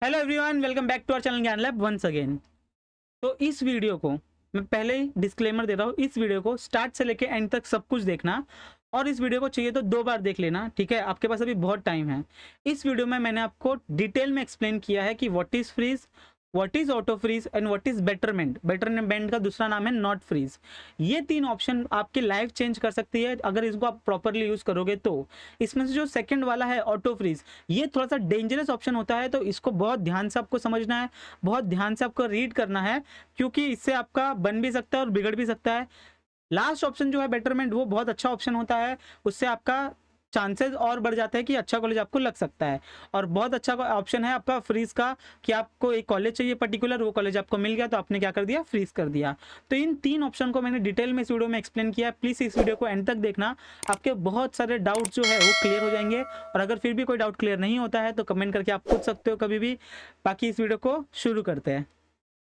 Hello everyone, welcome back to our channel Gyan lab once again. तो इस video को मैं पहले ही डिस्क्लेमर दे रहा हूँ, इस वीडियो को स्टार्ट से लेके एंड तक सब कुछ देखना और इस वीडियो को चाहिए तो 2 बार देख लेना, ठीक है। आपके पास अभी बहुत टाइम है। इस वीडियो में मैंने आपको डिटेल में एक्सप्लेन किया है कि what is freeze, what is auto freeze and what is betterment. Betterment का दूसरा नाम है नॉट फ्रीज। ये 3 ऑप्शन आपकी लाइफ चेंज कर सकती है अगर इसको आप प्रॉपरली यूज करोगे तो। इसमें से जो सेकंड वाला है ऑटो फ्रीज, ये थोड़ा सा डेंजरस ऑप्शन होता है, तो इसको बहुत ध्यान से आपको समझना है, बहुत ध्यान से आपको रीड करना है, क्योंकि इससे आपका बन भी सकता है और बिगड़ भी सकता है। लास्ट ऑप्शन जो है बेटरमेंट, वो बहुत अच्छा ऑप्शन होता है, उससे आपका चांसेस और बढ़ जाते हैं कि अच्छा कॉलेज आपको लग सकता है। और बहुत अच्छा ऑप्शन है आपका फ्रीज का, कि आपको एक कॉलेज चाहिए पर्टिकुलर, वो कॉलेज आपको मिल गया तो आपने क्या कर दिया, फ्रीज कर दिया। तो इन 3 ऑप्शन को मैंने डिटेल में इस वीडियो में एक्सप्लेन किया है। प्लीज़ इस वीडियो को एंड तक देखना, आपके बहुत सारे डाउट जो है वो क्लियर हो जाएंगे। और अगर फिर भी कोई डाउट क्लियर नहीं होता है तो कमेंट करके आप पूछ सकते हो कभी भी। बाकी इस वीडियो को शुरू करते हैं।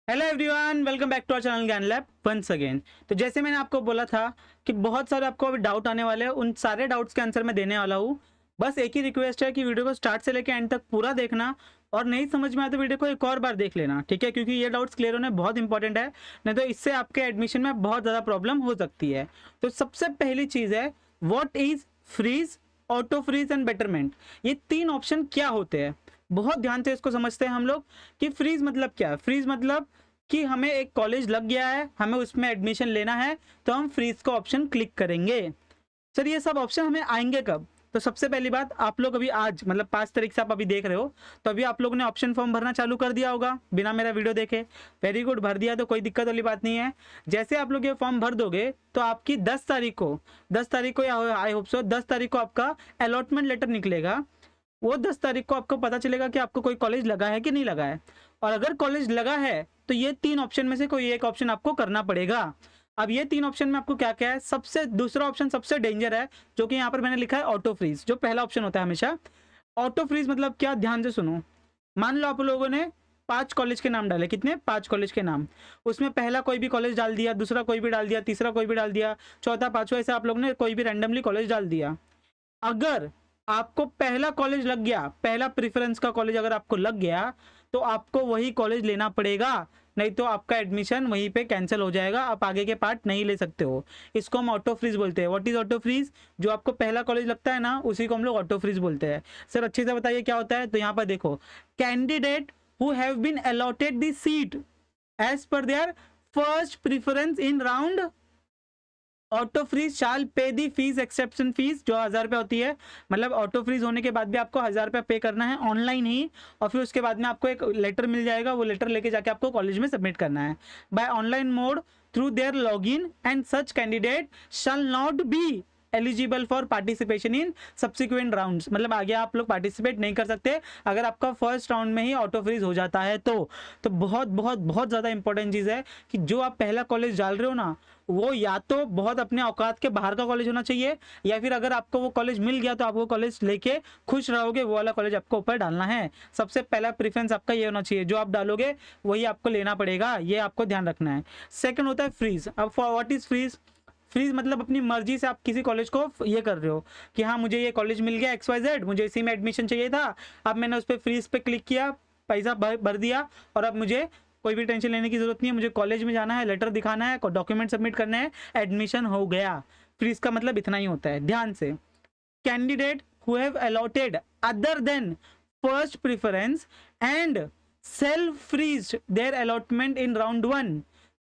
Hello everyone, welcome back to our channel Gyan lab once again. तो जैसे मैंने आपको बोला था कि बहुत सारे आपको अभी डाउट आने वाले हैं, उन सारे डाउट्स के आंसर मैं देने वाला हूँ। बस एक ही रिक्वेस्ट है कि वीडियो को स्टार्ट से लेकर एंड तक पूरा देखना, और नहीं समझ में आए तो वीडियो को एक और बार देख लेना, ठीक है, क्योंकि ये डाउट्स क्लियर होने बहुत इंपॉर्टेंट है, नहीं तो इससे आपके एडमिशन में बहुत ज़्यादा प्रॉब्लम हो सकती है। तो सबसे पहली चीज़ है, what is freeze, auto freeze and betterment. ये 3 ऑप्शन क्या होते हैं, बहुत ध्यान से इसको समझते हैं हम लोग। कि फ्रीज मतलब क्या है? फ्रीज मतलब कि हमें एक कॉलेज लग गया है, हमें उसमें एडमिशन लेना है, तो हम फ्रीज का ऑप्शन क्लिक करेंगे। सर ये सब ऑप्शन हमें आएंगे कब? तो सबसे पहली बात, आप लोग अभी आज मतलब 5 तारीख से आप अभी देख रहे हो, तो अभी आप लोगों ने ऑप्शन फॉर्म भरना चालू कर दिया होगा बिना मेरा वीडियो देखे। वेरी गुड, भर दिया तो कोई दिक्कत वाली बात नहीं है। जैसे आप लोग ये फॉर्म भर दोगे तो आपकी 10 तारीख को या आई होप सो 10 तारीख को आपका अलॉटमेंट लेटर निकलेगा। वो 10 तारीख को आपको पता चलेगा कि आपको कोई कॉलेज लगा है कि नहीं लगा है। और अगर कॉलेज लगा है तो ये 3 ऑप्शन में से कोई एक ऑप्शन आपको करना पड़ेगा। अब ये 3 ऑप्शन में आपको क्या क्या है? सबसे दूसरा ऑप्शन सबसे डेंजर है, जो कि यहाँ पर मैंने लिखा है ऑटो फ्रीज, जो पहला ऑप्शन होता है हमेशा। ऑटो फ्रीज मतलब क्या, ध्यान से सुनो। मान लो आप लोगों ने 5 कॉलेज के नाम डाले, कितने? 5 कॉलेज के नाम। उसमें पहला कोई भी कॉलेज डाल दिया, दूसरा कोई भी डाल दिया, तीसरा कोई भी डाल दिया, चौथा पांचवा, ऐसे आप लोगों ने कोई भी रैंडमली कॉलेज डाल दिया। अगर आपको पहला कॉलेज लग गया, पहला प्रेफरेंस का कॉलेज अगर आपको लग गया, तो आपको वही कॉलेज लेना पड़ेगा, नहीं तो आपका एडमिशन वहीं पे कैंसिल हो जाएगा, आप आगे के पार्ट नहीं ले सकते हो। इसको हम ऑटो फ्रीज बोलते हैं। What is auto freeze? जो आपको पहला कॉलेज लगता है ना, उसी को हम लोग ऑटो फ्रीज बोलते हैं। सर अच्छे से बताइए क्या होता है। तो यहाँ पर देखो, candidate who have been allotted the seat as per their first preference in round auto freeze shall pay the fees exception fees, जो 1000 रुपये होती है। मतलब ऑटो फ्रीज होने के बाद भी आपको 1000 रुपये पे करना है ऑनलाइन ही, और फिर उसके बाद में आपको एक लेटर मिल जाएगा, वो लेटर लेके जाके आपको कॉलेज में सबमिट करना है by online mode through their login, and such candidate shall not be eligible for participation in subsequent rounds. मतलब आगे आप लोग पार्टिसिपेट नहीं कर सकते अगर आपका फर्स्ट राउंड में ही ऑटो फ्रीज हो जाता है तो बहुत बहुत बहुत ज़्यादा इंपॉर्टेंट चीज़ है कि जो आप पहला कॉलेज डाल रहे हो ना, वो या तो बहुत अपने औकात के बाहर का कॉलेज होना चाहिए, या फिर अगर आपको वो कॉलेज मिल गया तो आप वो कॉलेज लेके खुश रहोगे, वो वाला कॉलेज आपको ऊपर डालना है। सबसे पहला प्रेफरेंस आपका ये होना चाहिए, जो आप डालोगे वही आपको लेना पड़ेगा, ये आपको ध्यान रखना है। सेकंड होता है फ्रीज। अब for what is freeze? Freeze मतलब अपनी मर्जी से आप किसी कॉलेज को ये कर रहे हो कि हाँ मुझे ये कॉलेज मिल गया XYZ, मुझे इसी में एडमिशन चाहिए था, अब मैंने उस पर फ्रीज पे क्लिक किया, पैसा भर दिया, और अब मुझे कोई भी टेंशन लेने की जरूरत नहीं है, मुझे कॉलेज में जाना है, लेटर दिखाना है, डॉक्यूमेंट सबमिट करने हैं, एडमिशन हो गया। फ्रीज का मतलब इतना ही होता है, ध्यान से। Candidate who have allotted other than first preference and self freeze their allotment in round 1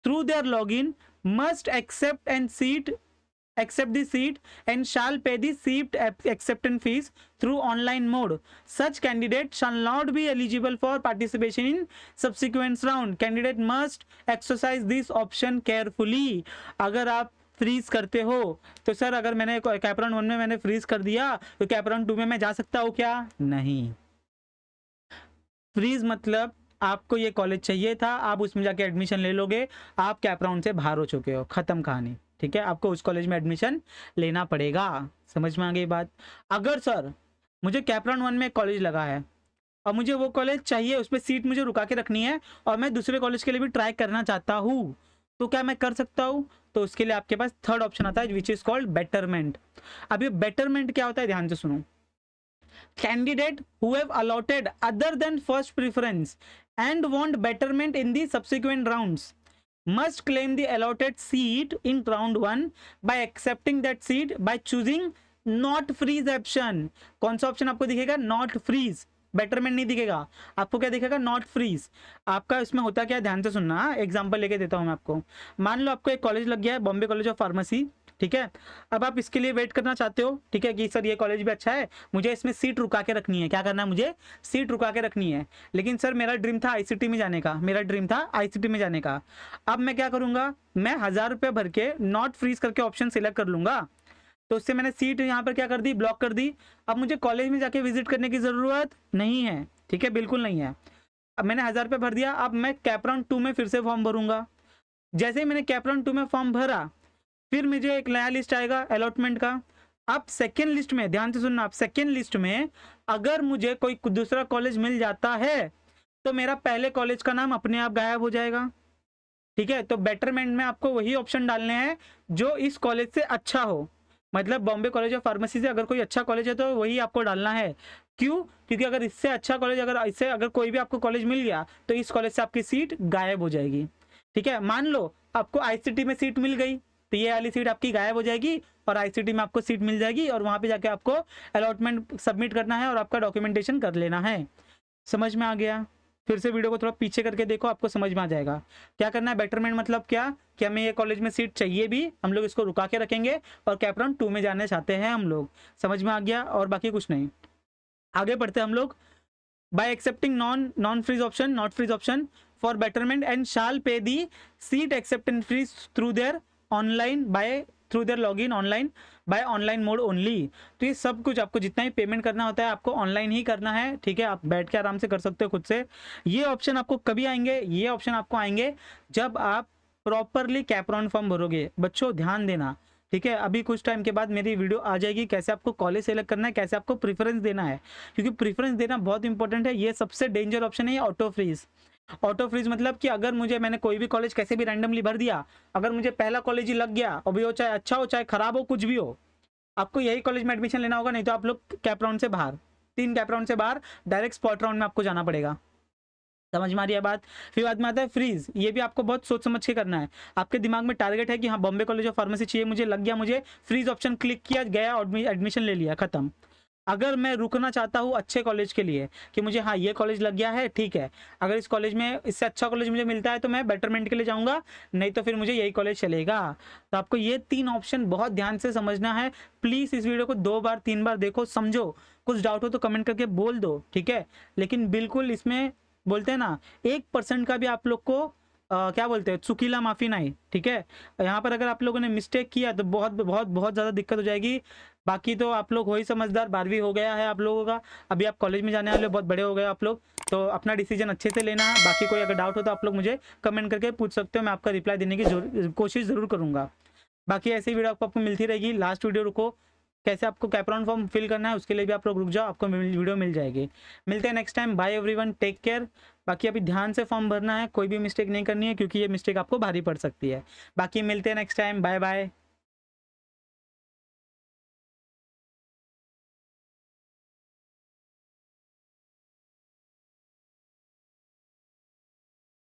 through their login must accept the seat and shall pay the seat acceptance fees through online mode. Such candidate shall not be eligible for participation in subsequent round. Candidate must exercise this option carefully. अगर आप freeze करते हो तो sir अगर मैंने कैपराउंड 1 में मैंने freeze कर दिया तो कैपराउंड 2 में मैं जा सकता हूँ क्या? नहीं। फ्रीज मतलब आपको ये कॉलेज चाहिए था, आप उसमें जाके एडमिशन ले लोगे, आप कैप राउंड से बाहर हो चुके हो, खत्म कहानी, ठीक है। आपको उस कॉलेज में एडमिशन लेना पड़ेगा। समझ में आ गई बात? अगर सर मुझे कैप राउंड 1 में कॉलेज लगा है और मुझे वो कॉलेज चाहिए, उस पर सीट मुझे रुका के रखनी है, और मैं दूसरे कॉलेज के लिए भी ट्राई करना चाहता हूँ, तो क्या मैं कर सकता हूँ? तो उसके लिए आपके पास थर्ड ऑप्शन आता है, विच इज कॉल्ड बेटरमेंट। अब ये बेटरमेंट क्या होता है, ध्यान से सुनो। Candidate who have allotted other than first preference and want betterment in the subsequent rounds must claim the allotted seat in round 1 by accepting that seat by choosing not freeze option. कौन सा option आपको दिखेगा? not freeze. Betterment नहीं दिखेगा आपको, क्या दिखेगा? Not freeze. आपका इसमें होता क्या है, ध्यान से सुनना. एग्जांपल लेके देता हूं मैं आपको. मान लो आपको एक कॉलेज लग गया है, बॉम्बे कॉलेज ऑफ फार्मेसी, ठीक है. अब आप इसके लिए वेट करना चाहते हो, ठीक है, कि सर ये कॉलेज भी अच्छा है, मुझे इसमें सीट रुका के रखनी है. क्या करना है? मुझे सीट रुका के रखनी है. लेकिन सर मेरा ड्रीम था आईसीटी में जाने का, मेरा ड्रीम था आईसीटी में जाने का. अब मैं क्या करूंगा? मैं 1000 रुपये भर के नॉट फ्रीज करके ऑप्शन सिलेक्ट कर लूंगा. तो उससे मैंने सीट यहाँ पर क्या कर दी? ब्लॉक कर दी. अब मुझे कॉलेज में जाके विजिट करने की ज़रूरत नहीं है, ठीक है, बिल्कुल नहीं है. अब मैंने 1000 रुपये भर दिया. अब मैं कैप राउंड 2 में फिर से फॉर्म भरूंगा. जैसे ही मैंने कैप राउंड 2 में फॉर्म भरा, फिर मुझे एक नया लिस्ट आएगा अलॉटमेंट का. अब सेकेंड लिस्ट में, ध्यान से सुनना, आप सेकेंड लिस्ट में अगर मुझे कोई दूसरा कॉलेज मिल जाता है तो मेरा पहले कॉलेज का नाम अपने आप गायब हो जाएगा, ठीक है. तो बेटरमेंट में आपको वही ऑप्शन डालने हैं जो इस कॉलेज से अच्छा हो. मतलब बॉम्बे कॉलेज ऑफ फार्मेसी से अगर कोई अच्छा कॉलेज है तो वही आपको डालना है. क्यों? क्योंकि अगर इससे अच्छा कॉलेज, अगर कोई भी आपको कॉलेज मिल गया तो इस कॉलेज से आपकी सीट गायब हो जाएगी, ठीक है. मान लो आपको आईसीटी में सीट मिल गई तो ये वाली सीट आपकी गायब हो जाएगी और आईसीटी में आपको सीट मिल जाएगी और वहां पे जाके आपको अलॉटमेंट सबमिट करना है और आपका डॉक्यूमेंटेशन कर लेना है. समझ में आ गया? फिर से वीडियो को थोड़ा पीछे करके देखो, आपको समझ में आ जाएगा. क्या करना है? बेटरमेंट मतलब क्या कि हमें ये कॉलेज में सीट चाहिए भी, हम लोग इसको रुका के रखेंगे और कैप राउंड 2 में जाने चाहते हैं हम लोग. समझ में आ गया? और बाकी कुछ नहीं. आगे बढ़ते हैं हम लोग. By accepting non freeze option, not freeze option for betterment and shall pay the seat acceptance fee through their online through their login online by online mode only. तो ये सब कुछ आपको जितना ही पेमेंट करना होता है आपको ऑनलाइन ही करना है, ठीक है. आप बैठ के आराम से कर सकते हो खुद से. ये ऑप्शन आपको कभी आएंगे? ये ऑप्शन आपको आएंगे जब आप प्रॉपरली कैप राउंड फॉर्म भरोगे. बच्चों ध्यान देना, ठीक है. अभी कुछ टाइम के बाद मेरी वीडियो आ जाएगी कैसे आपको कॉलेज सेलेक्ट करना है, कैसे आपको प्रीफरेंस देना है, क्योंकि प्रीफरेंस देना बहुत इंपॉर्टेंट है. ये सबसे डेंजर ऑप्शन है ऑटो फ्रीज. ऑटो फ्रीज मतलब कि अगर मैंने कोई भी कॉलेज कैसे भी रैंडमली भर दिया, अगर मुझे पहला कॉलेज ही लग गया, अभी वो चाहे अच्छा हो चाहे खराब हो कुछ भी हो, आपको यही कॉलेज में एडमिशन लेना होगा. नहीं तो आप लोग कैप राउंड से बाहर, 3 कैप राउंड से बाहर, डायरेक्ट स्पॉट राउंड में आपको जाना पड़ेगा. समझ में आ रही है बात? फिर बाद में आता है फ्रीज. ये भी आपको बहुत सोच समझ के करना है. आपके दिमाग में टारगेट है कि हाँ बॉम्बे कॉलेज ऑफ फार्मेसी चाहिए, मुझे लग गया, मुझे फ्रीज ऑप्शन क्लिक किया, गया एडमिशन ले लिया, खत्म. अगर मैं रुकना चाहता हूँ अच्छे कॉलेज के लिए कि मुझे हाँ ये कॉलेज लग गया है, ठीक है, अगर इस कॉलेज में इससे अच्छा कॉलेज मुझे मिलता है तो मैं बेटरमेंट के लिए जाऊँगा, नहीं तो फिर मुझे यही कॉलेज चलेगा. तो आपको ये 3 ऑप्शन बहुत ध्यान से समझना है. प्लीज़ इस वीडियो को 2 बार 3 बार देखो, समझो. कुछ डाउट हो तो कमेंट करके बोल दो, ठीक है. लेकिन बिल्कुल इसमें बोलते हैं ना 1% का भी आप लोग को क्या बोलते हैं, चुकीला माफी नहीं, ठीक है. यहाँ पर अगर आप लोगों ने मिस्टेक किया तो बहुत बहुत बहुत ज़्यादा दिक्कत हो जाएगी. बाकी तो आप लोग हो ही समझदार, 12वीं हो गया है आप लोगों का, अभी आप कॉलेज में जाने वाले, बहुत बड़े हो गए आप लोग, तो अपना डिसीजन अच्छे से लेना है. बाकी कोई अगर डाउट हो तो आप लोग मुझे कमेंट करके पूछ सकते हो, मैं आपका रिप्लाई देने की कोशिश ज़रूर करूँगा. बाकी ऐसी वीडियो आपको मिलती रहेगी. लास्ट वीडियो रुको, कैसे आपको कैप राउंड फॉर्म फिल करना है उसके लिए भी आप लोग रुक जाओ, आपको वीडियो मिल जाएगी. मिलते हैं next time. Bye everyone, take care. बाकी अभी ध्यान से फॉर्म भरना है, कोई भी मिस्टेक नहीं करनी है क्योंकि ये मिस्टेक आपको भारी पड़ सकती है. बाकी मिलते हैं नेक्स्ट टाइम. Bye bye.